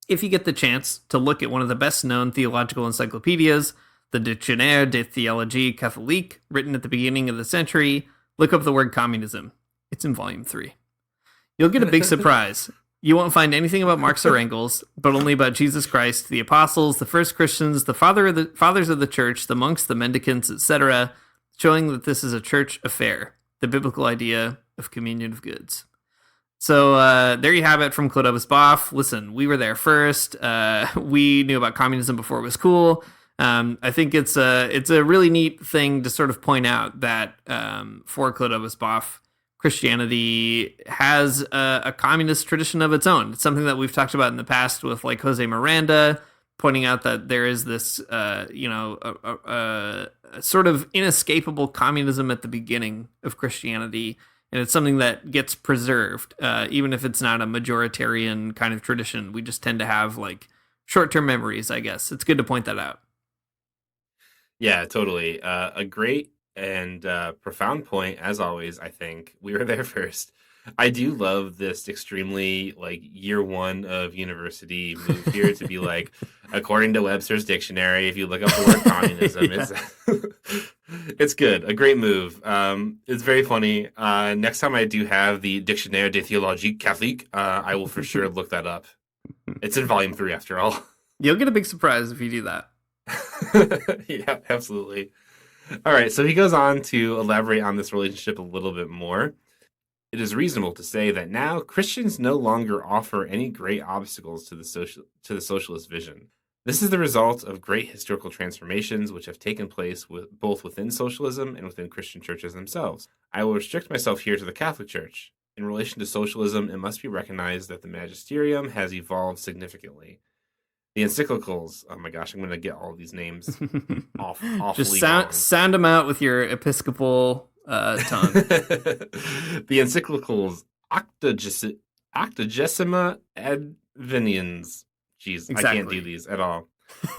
if you get the chance to look at one of the best-known theological encyclopedias, the Dictionnaire de Théologie Catholique, written at the beginning of the century, look up the word communism. It's in volume 3. You'll get a big surprise. You won't find anything about Marx or Engels, but only about Jesus Christ, the apostles, the first Christians, the fathers of the church, the monks, the mendicants, etc., showing that this is a church affair, the biblical idea of communion of goods. So there you have it from Clodovis Boff. Listen, we were there first. We knew about communism before it was cool. I think it's a really neat thing to sort of point out that for Clodovis Boff, Christianity has a communist tradition of its own. It's something that we've talked about in the past with like Jose Miranda, pointing out that there is this, a sort of inescapable communism at the beginning of Christianity. And it's something that gets preserved, even if it's not a majoritarian kind of tradition. We just tend to have like short-term memories, I guess. It's good to point that out. Yeah, totally. A great and profound point, as always. I think we were there first. I do love this extremely like year one of university move here to be like, according to Webster's dictionary, if you look up the word communism, it's good. A great move. It's very funny. Next time I do have the Dictionnaire de Théologie Catholique, I will for sure look that up. It's in volume 3 after all. You'll get a big surprise if you do that. Yeah, absolutely. All right, so he goes on to elaborate on this relationship a little bit more. It is reasonable to say that now Christians no longer offer any great obstacles to the socialist vision. This is the result of great historical transformations which have taken place both within socialism and within Christian churches themselves. I will restrict myself here to the Catholic Church. In relation to socialism, it must be recognized that the magisterium has evolved significantly. The encyclicals, oh my gosh, I'm going to get all of these names awfully Just wrong. sound them out with your episcopal tongue. The encyclicals Octogesima Adveniens. Jeez, Exactly. I can't do these at all.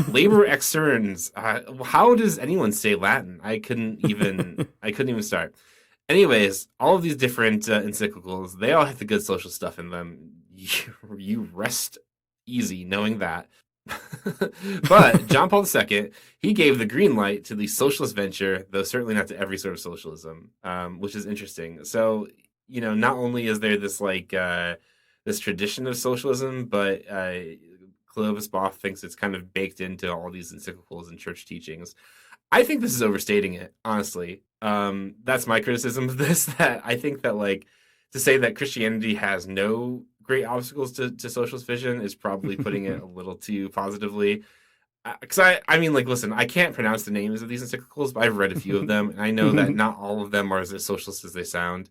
Labor externs. How does anyone say Latin? I couldn't even start. Anyways, all of these different encyclicals, they all have the good social stuff in them. You rest easy knowing that. But John Paul II, he gave the green light to the socialist venture, though certainly not to every sort of socialism, which is interesting. So, not only is there this this tradition of socialism, but Clodovis Boff thinks it's kind of baked into all these encyclicals and church teachings. I think this is overstating it, honestly. That's my criticism of this, that I think that to say that Christianity has no great obstacles to socialist vision is probably putting it a little too positively. Because listen, I can't pronounce the names of these encyclicals, but I've read a few of them, and I know that not all of them are as socialist as they sound.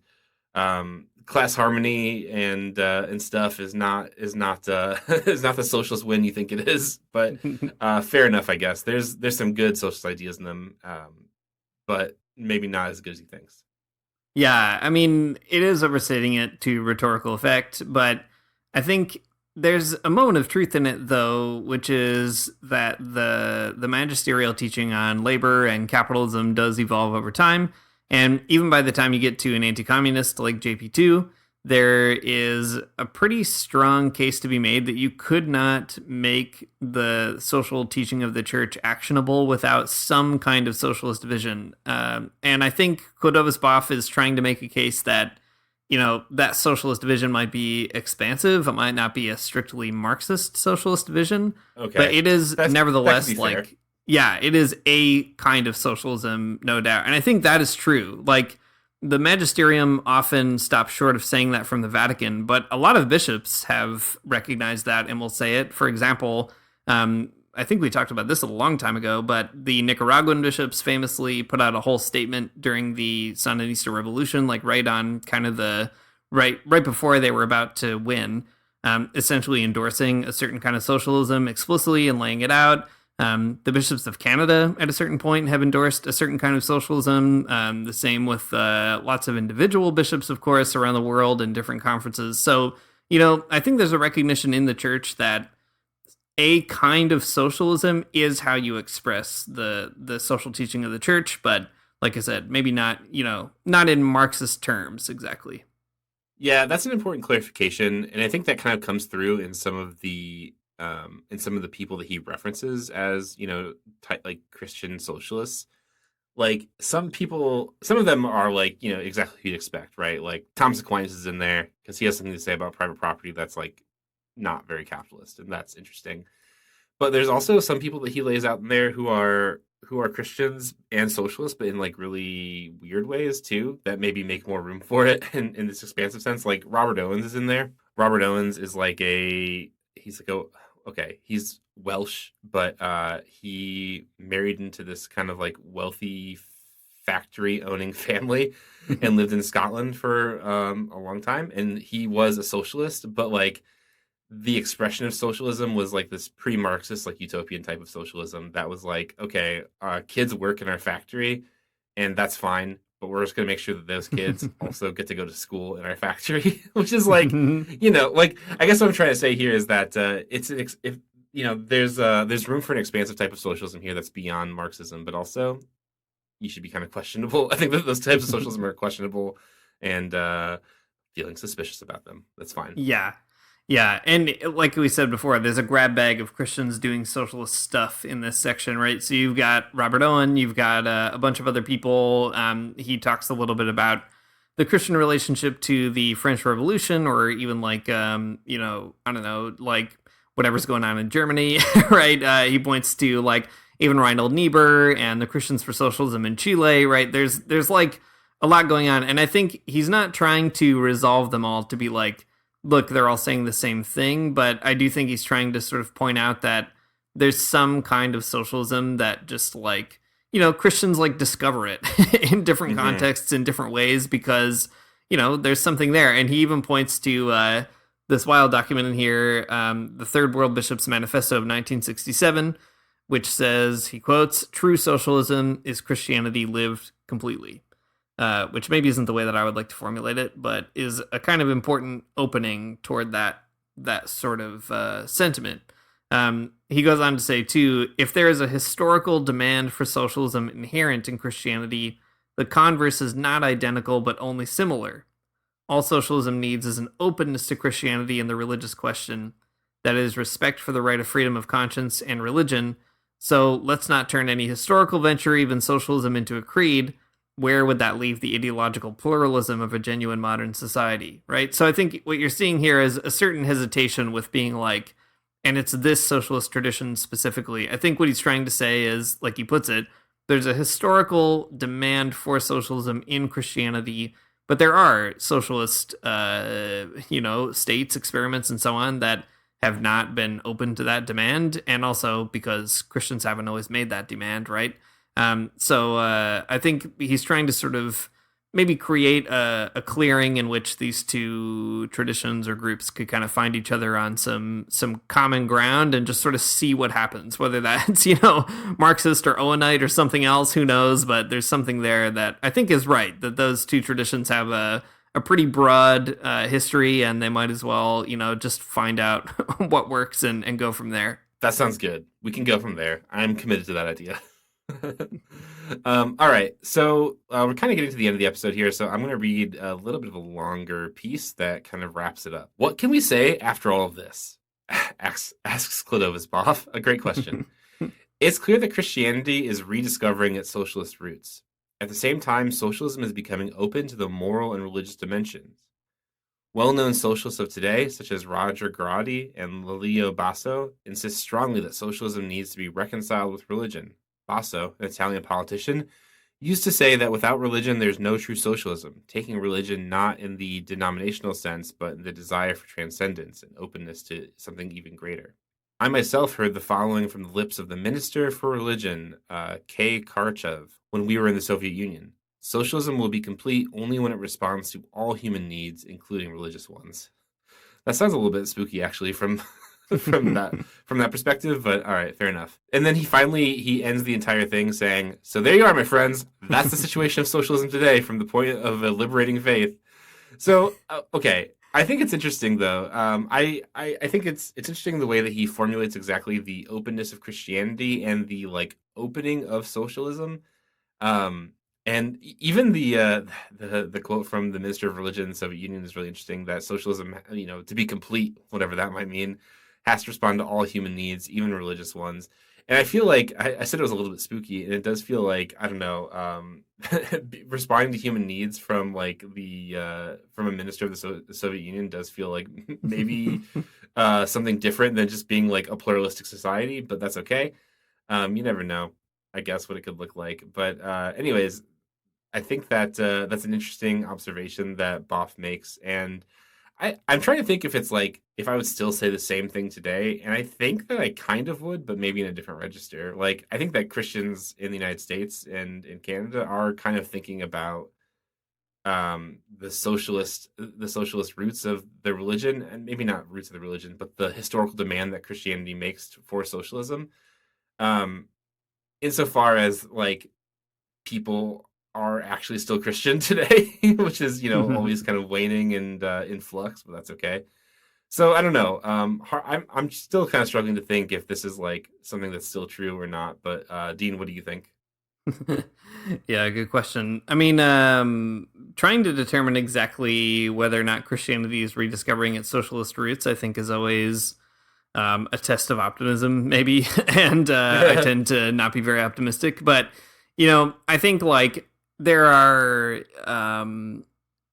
Class harmony and stuff is not is not the socialist win you think it is. But fair enough, I guess. There's some good socialist ideas in them, but maybe not as good as he thinks. Yeah, I mean, it is overstating it to rhetorical effect, but I think there's a moment of truth in it, though, which is that the magisterial teaching on labor and capitalism does evolve over time. And even by the time you get to an anti-communist like JP2, there is a pretty strong case to be made that you could not make the social teaching of the church actionable without some kind of socialist vision. And I think Clodovis Boff is trying to make a case that, that socialist vision might be expansive. It might not be a strictly Marxist socialist vision. Okay. But it is nevertheless it is a kind of socialism, no doubt. And I think that is true. The magisterium often stops short of saying that from the Vatican, but a lot of bishops have recognized that and will say it. For example, I think we talked about this a long time ago, but the Nicaraguan bishops famously put out a whole statement during the Sandinista Revolution, right on kind of right before they were about to win, essentially endorsing a certain kind of socialism explicitly and laying it out. The bishops of Canada at a certain point have endorsed a certain kind of socialism. The same with lots of individual bishops, of course, around the world in different conferences. So, I think there's a recognition in the church that a kind of socialism is how you express the social teaching of the church. But like I said, maybe not, not in Marxist terms exactly. Yeah, that's an important clarification. And I think that kind of comes through in some of the people that he references as, Christian socialists. Some of them are exactly who you'd expect, right? Thomas Aquinas is in there because he has something to say about private property that's not very capitalist, and that's interesting. But there's also some people that he lays out in there who are Christians and socialists, but in really weird ways too, that maybe make more room for it in this expansive sense. Robert Owens is in there. Robert Owens is he's Welsh, but he married into this kind of wealthy factory owning family and lived in Scotland for a long time. And he was a socialist, but the expression of socialism was this pre-Marxist, utopian type of socialism that was kids work in our factory and that's fine, but we're just going to make sure that those kids also get to go to school in our factory, which is I guess what I'm trying to say here is that there's room for an expansive type of socialism here that's beyond Marxism, but also you should be kind of questionable. I think that those types of socialism are questionable and feeling suspicious about them. That's fine. Yeah, and like we said before, there's a grab bag of Christians doing socialist stuff in this section, right? So you've got Robert Owen, you've got a bunch of other people. He talks a little bit about the Christian relationship to the French Revolution, or even I don't know, whatever's going on in Germany, right? He points to even Reinhold Niebuhr and the Christians for Socialism in Chile, right? There's a lot going on, and I think he's not trying to resolve them all to be look, they're all saying the same thing, but I do think he's trying to sort of point out that there's some kind of socialism that just Christians discover it in different contexts in different ways because, there's something there. And he even points to this wild document in here, the Third World Bishops' Manifesto of 1967, which says, he quotes, "True socialism is Christianity lived completely," which maybe isn't the way that I would like to formulate it, but is a kind of important opening toward that sort of sentiment. He goes on to say, too, if there is a historical demand for socialism inherent in Christianity, the converse is not identical, but only similar. All socialism needs is an openness to Christianity in the religious question, that is, respect for the right of freedom of conscience and religion. So let's not turn any historical venture, even socialism, into a creed. Where would that leave the ideological pluralism of a genuine modern society, right? So I think what you're seeing here is a certain hesitation with being like, and it's this socialist tradition specifically. I think what he's trying to say is, like he puts it, there's a historical demand for socialism in Christianity, but there are socialist, states, experiments, and so on that have not been open to that demand, and also because Christians haven't always made that demand, right? So I think he's trying to sort of maybe create a clearing in which these two traditions or groups could kind of find each other on some common ground and just sort of see what happens, whether that's, Marxist or Owenite or something else, who knows, but there's something there that I think is right, that those two traditions have a pretty broad history, and they might as well, just find out what works and go from there. That sounds good. We can go from there. I'm committed to that idea. All right, so we're kind of getting to the end of the episode here, so I'm going to read a little bit of a longer piece that kind of wraps it up. What can we say after all of this? Asks Clodovis Boff. A great question. It's clear that Christianity is rediscovering its socialist roots. At the same time, socialism is becoming open to the moral and religious dimensions. Well-known socialists of today, such as Roger Grotti and Lelio Basso, insist strongly that socialism needs to be reconciled with religion. Basso, an Italian politician, used to say that without religion there's no true socialism, taking religion not in the denominational sense, but in the desire for transcendence and openness to something even greater. I myself heard the following from the lips of the Minister for Religion, K. Karchev, when we were in the Soviet Union. Socialism will be complete only when it responds to all human needs, including religious ones. That sounds a little bit spooky, actually, from that perspective, but all right, fair enough. And then he ends the entire thing saying, "So there you are, my friends. That's the situation of socialism today from the point of a liberating faith." So, okay. I think it's interesting, though. I think it's interesting the way that he formulates exactly the openness of Christianity and the opening of socialism. And even the quote from the Minister of Religion in the Soviet Union is really interesting, that socialism, to be complete, whatever that might mean, has to respond to all human needs, even religious ones. And I feel like I said it was a little bit spooky, and it does feel like, I don't know, responding to human needs from from a minister of the Soviet Union does feel like maybe something different than just being like a pluralistic society, but that's okay. You never know, I guess, what it could look like. But anyways, I think that that's an interesting observation that Boff makes, and I'm trying to think if it's if I would still say the same thing today, and I think that I kind of would, but maybe in a different register. I think that Christians in the United States and in Canada are kind of thinking about the socialist roots of the religion, and maybe not roots of the religion, but the historical demand that Christianity makes for socialism. Insofar as people are actually still Christian today, which is, always kind of waning and in flux, but that's okay. So I don't know. I'm still kind of struggling to think if this is something that's still true or not. But Dean, what do you think? Yeah, good question. I mean, trying to determine exactly whether or not Christianity is rediscovering its socialist roots, I think, is always a test of optimism, maybe. And I tend to not be very optimistic. But, I think there are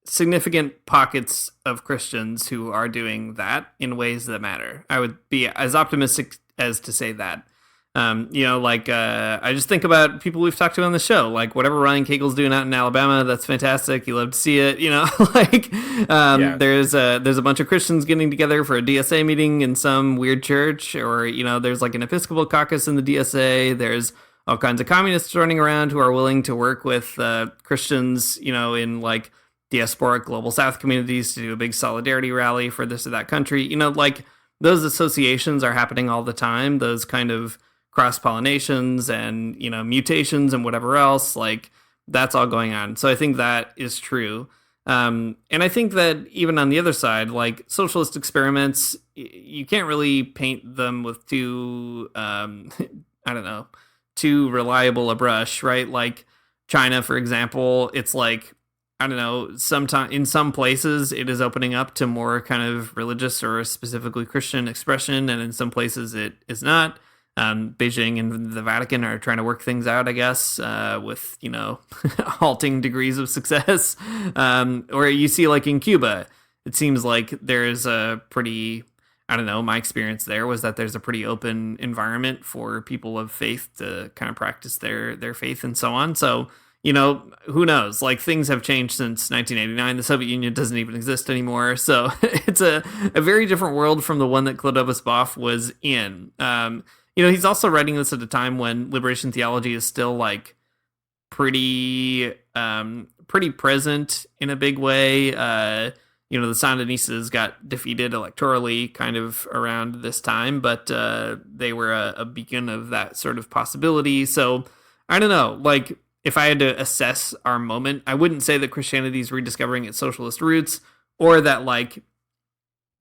significant pockets of Christians who are doing that in ways that matter. I would be as optimistic as to say that. I just think about people we've talked to on the show, whatever Ryan Cagle's doing out in Alabama, that's fantastic. You love to see it, yeah. There's a bunch of Christians getting together for a DSA meeting in some weird church, or, there's an Episcopal caucus in the DSA. There's all kinds of communists running around who are willing to work with Christians, in diasporic global South communities to do a big solidarity rally for this or that country. You know, like those associations are happening all the time. Those kind of cross-pollinations and, you know, mutations and whatever else, like that's all going on. So I think that is true. And I think that even on the other side, like socialist experiments, you can't really paint them with too, too reliable a brush, right? Like China, for example, it's like, I don't know, sometime in some places it is opening up to more kind of religious or specifically Christian expression, and in some places it is not. Beijing and the Vatican are trying to work things out, I guess, with, you know, halting degrees of success. Or you see, like in Cuba, it seems like there's a pretty, I don't know, my experience there was that there's a pretty open environment for people of faith to kind of practice their faith and so on. So, you know, who knows? Like things have changed since 1989. The Soviet Union doesn't even exist anymore. So it's a very different world from the one that Clodovis Boff was in. You know, he's also writing this at a time when liberation theology is still like pretty present in a big way. You know, the Sandinistas got defeated electorally kind of around this time, but they were a beacon of that sort of possibility. So I don't know, like if I had to assess our moment, I wouldn't say that Christianity is rediscovering its socialist roots, or that like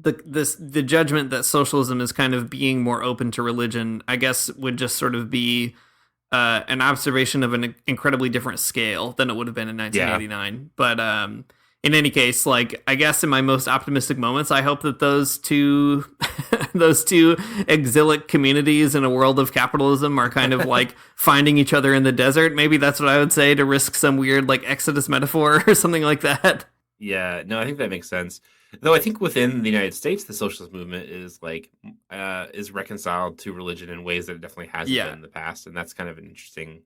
the judgment that socialism is kind of being more open to religion, I guess, would just sort of be an observation of an incredibly different scale than it would have been in 1989. Yeah. But in any case, like I guess in my most optimistic moments, I hope that those two exilic communities in a world of capitalism are kind of like finding each other in the desert. Maybe that's what I would say, to risk some weird like Exodus metaphor or something like that. Yeah, no, I think that makes sense. Though I think within the United States, the socialist movement is like is reconciled to religion in ways that it definitely hasn't been in the past, and that's kind of an interesting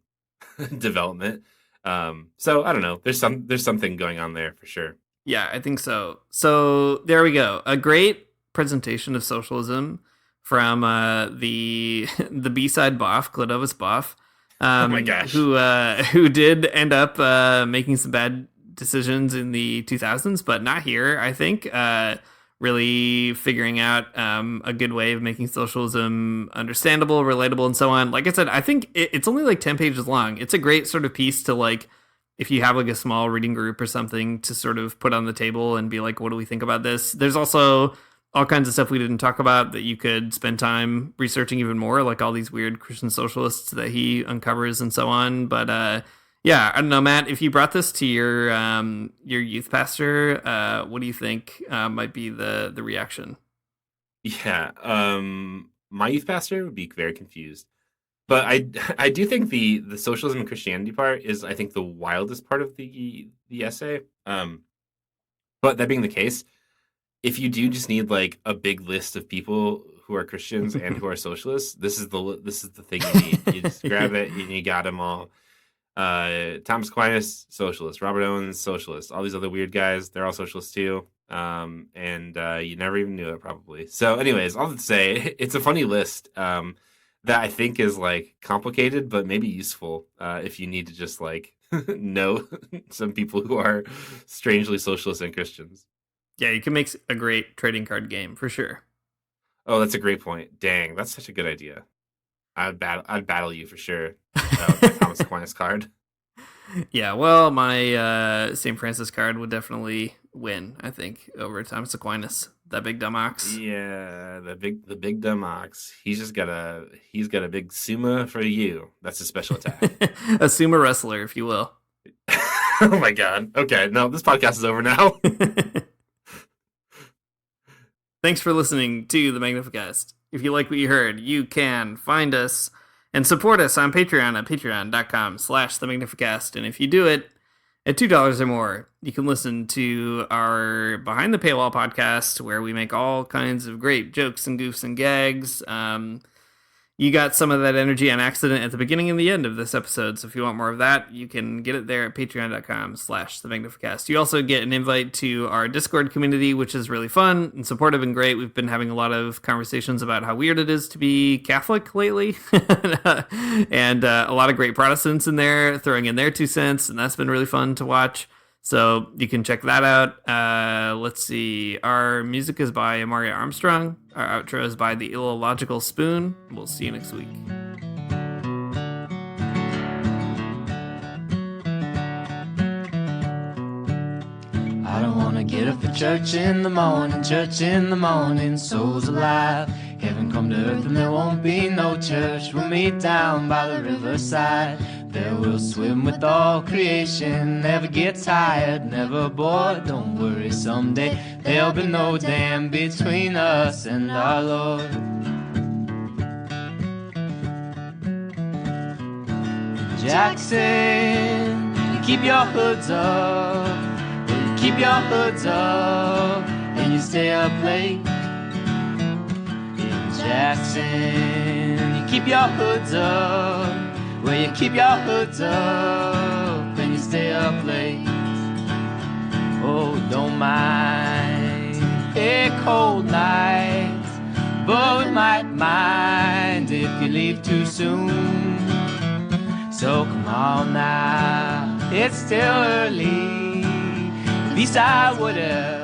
development. So I don't know. There's something going on there for sure. Yeah, I think so. So there we go. A great presentation of socialism from the B-side Boff, Clodovis Boff. Oh my gosh, who did end up making some bad decisions in the 2000s, but not here, I think. Really figuring out a good way of making socialism understandable, relatable, and so on. Like I said, I think it's only like 10 pages long. It's a great sort of piece to like, if you have like a small reading group or something, to sort of put on the table and be like, what do we think about this? There's also all kinds of stuff we didn't talk about that you could spend time researching even more, like all these weird Christian socialists that he uncovers and so on. But yeah, I don't know, Matt, if you brought this to your youth pastor, what do you think might be the reaction? Yeah, my youth pastor would be very confused. But I do think the socialism and Christianity part is, I think, the wildest part of the essay. But that being the case, if you do just need like a big list of people who are Christians and who are socialists, this is the thing you need. You just grab it and you got them all. Thomas Aquinas, socialist. Robert Owens, socialist. All these other weird guys, they're all socialists too. And you never even knew it, probably. So anyways, all that to say, it's a funny list that I think is like complicated, but maybe useful if you need to just like know some people who are strangely socialist and Christians. Yeah, you can make a great trading card game for sure. Oh, that's a great point. Dang, that's such a good idea. I'd battle you for sure. My Thomas Aquinas card. Yeah, well, my St. Francis card would definitely win, I think, over Thomas Aquinas. That big dumb ox. Yeah, the big dumb ox. He's got a big summa for you. That's a special attack. A sumo wrestler, if you will. Oh my god. Okay, no, this podcast is over now. Thanks for listening to the Magnificast. If you like what you heard, you can find us and support us on Patreon at patreon.com/themagnificast. And if you do it at $2 or more, you can listen to our Behind the Paywall podcast, where we make all kinds of great jokes and goofs and gags. You got some of that energy on accident at the beginning and the end of this episode. So if you want more of that, you can get it there at patreon.com/themagnificast. You also get an invite to our Discord community, which is really fun and supportive and great. We've been having a lot of conversations about how weird it is to be Catholic lately. And a lot of great Protestants in there throwing in their 2 cents. And that's been really fun to watch. So you can check that out. Let's see. Our music is by Amari Armstrong. Our outro is by The Illogical Spoon. We'll see you next week. I don't wanna get up for church in the morning, souls alive. Heaven come to earth and there won't be no church. We'll meet down by the riverside. There we'll swim with all creation. Never get tired, never bored. Don't worry, someday there'll be no dam between us and our Lord. Jackson, keep your hoods up. Keep your hoods up and you stay up late. In Jackson, you keep your hoods up. Well, you keep your hoods up and you stay up late. Oh, don't mind a cold night, but we might mind if you leave too soon. So come on now, it's still early. At least I would have